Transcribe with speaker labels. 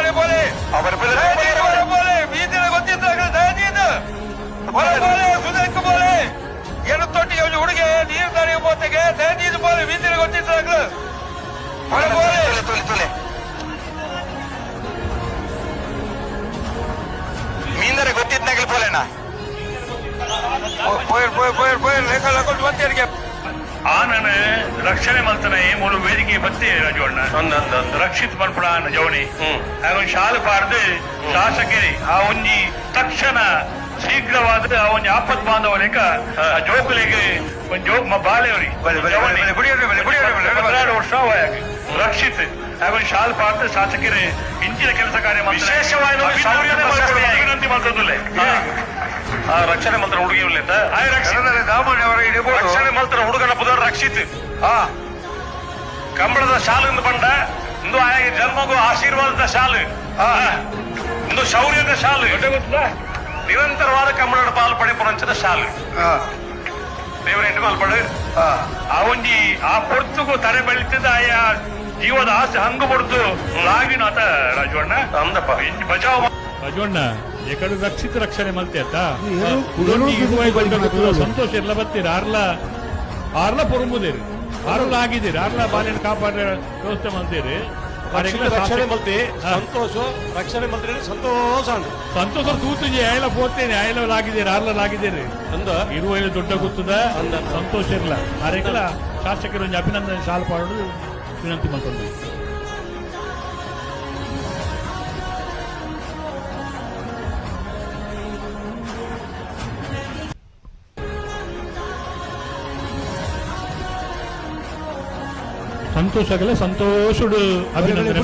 Speaker 1: ಹೊರ ಬೋಲೆ ಹೊರ ಬೋಲೆ ಬೀದಿನ ಗೊತ್ತಿದ್ದಾಗಲೇ ದಯನೀದು ಹೊರ ಬೋಲೆ ಸುಧೀಕ್ ಬೋಲೆ ಏನು ತೊಟ್ಟಿಗೆ ಒಂದು ಹುಡುಗಿ ನೀರು ದಾರಿ ಬೋತೆಗೆ ದಯನೀದು ಬೋಲೆ ಬೀದಿನ ಗೊತ್ತಿದ್ದಾಗಲೇ ಹೊರ ಬೋಲೆ
Speaker 2: ತುಲೆ ಮೀಂದರೆ ಗೊತ್ತಿದ್ದಾಗಲೇ ಬೋಲೆನಾ
Speaker 1: పోయి రేఖలు ಬಂದಿರಿಗೆ
Speaker 3: ಆನನ ರಕ್ಷಣೆ ಮಲ್ತನ ಮೂರು ವೇದಿಕೆ ಬತ್ತಿ ರಾಜವಣ್ಣ ರಕ್ಷಿತ್ ಮಲ್ಪಡ ಜವಣಿ ಅವನ್ ಶಾಲೆ ಪಾಡ್ದು ಶಾಸಕರಿ ಆ ಒಂಜಿ ತಕ್ಷಣ ಶೀಘ್ರವಾದ ಆ ಒಂಜಿ ಆಪತ್ ಬಾಂಧವ ಲೆಕ್ಕ ಆ ಜೋಕುಲೆಗೆ ಒಂದ್ ಜೋಕ್ ಬಾಳೆವ್ರಿ 16 ವರ್ಷ ವಯಾಗಿ ರಕ್ಷಿತ್ ಅವನ್ ಶಾಲೆ ಪಾಡ್ದು ಶಾಸಕರಿ ಇಂಚಿನ ಕೆಲಸ ಕಾರ್ಯ ವಿಶೇಷವಾಗಿ ವಿನಂತಿ ಮಾಡ್ತದಲ್ಲೇ ಆ ರಕ್ಷಣೆ ಮಂತ್ರ ಹುಡುಗಿ ರಕ್ಷಣೆ ಮಂತ್ರ ಹುಡುಗನ ಪುದರ್ ರಕ್ಷಿತ್ ಕಂಬಳದ ಶಾಲೆಯಿಂದ ಬಂಡ ಇಂದು ಆಯಾಗಿ ಜನ್ಮಗೂ ಆಶೀರ್ವಾದದ ಶಾಲೆ ಇಂದು ಶೌರ್ಯದ ಶಾಲೆ ನಿರಂತರವಾದ ಕಂಬಳದ ಪಾಲು ಪಡೆಪುರಂಚದ ಶಾಲೆ ದೇವರ ಹೆಣ್ಣು ಪಾಲ್ಪಡು ಆ ಒಂಜಿ ಆ ಪೊರ್ತುಗೂ ತಡೆ ಬೆಳಿತಿದ್ದ ಆಯಾ ಜೀವದ ಆಸೆ ಹಂಗು ಬಡ್ದು ಲಾಗಿನ ಆತ ರಾಜವಣ್ಣ ಅಂದಪ್ಪ ಬಚಾವ್
Speaker 4: ರಾಜವಣ್ಣ ಎಕಡೆ ರಕ್ಷಿತ ರಕ್ಷಣೆ ಮಲ್ತೆ ಆತ ಸಂತೋಷ ಎಲ್ಲ ಬತ್ತೀರಿ ಆರ್ಲ ಪೊರುಂಬುದೇರಿ ಆರ್ಲ ಆಗಿದ್ದೀರಿ ಆರ್ಲ ಬಾಲ್ಯನ ಕಾಪಾಡ ವ್ಯವಸ್ಥೆ ಮಲ್ತೀರಿ
Speaker 5: ರಕ್ಷಣೆ ಮಲ್ತಿ ಸಂತೋಷ ರಕ್ಷಣೆ ಮಂತ್ರಿ ಸಂತೋಷ
Speaker 4: ಸಂತೋಷ ತೂತಿಜಿ ಆಯ್ಲ ಪೋತೇನೆ ಆಯ್ಲ ಆಗಿದ್ದೀರಿ ಆರ್ಲ ಆಗಿದ್ದೀರಿ
Speaker 5: ಅಂದ
Speaker 4: ಇರುವ ದೊಡ್ಡ ಗೊತ್ತದ ಸಂತೋಷ ಇರಲ್ಲ ಆರೆಲ್ಲ ಶಾಸಕರು ಅಭಿನಂದನೆ ಸಾಲು ಪಾಡು ವಿನಂತಿ ಮಾಡ್ಕೊಂಡು ಸಂತೋಷ ಆಗಲ್ಲ ಸಂತೋಷುಡು ಅಭಿನಂದನೆ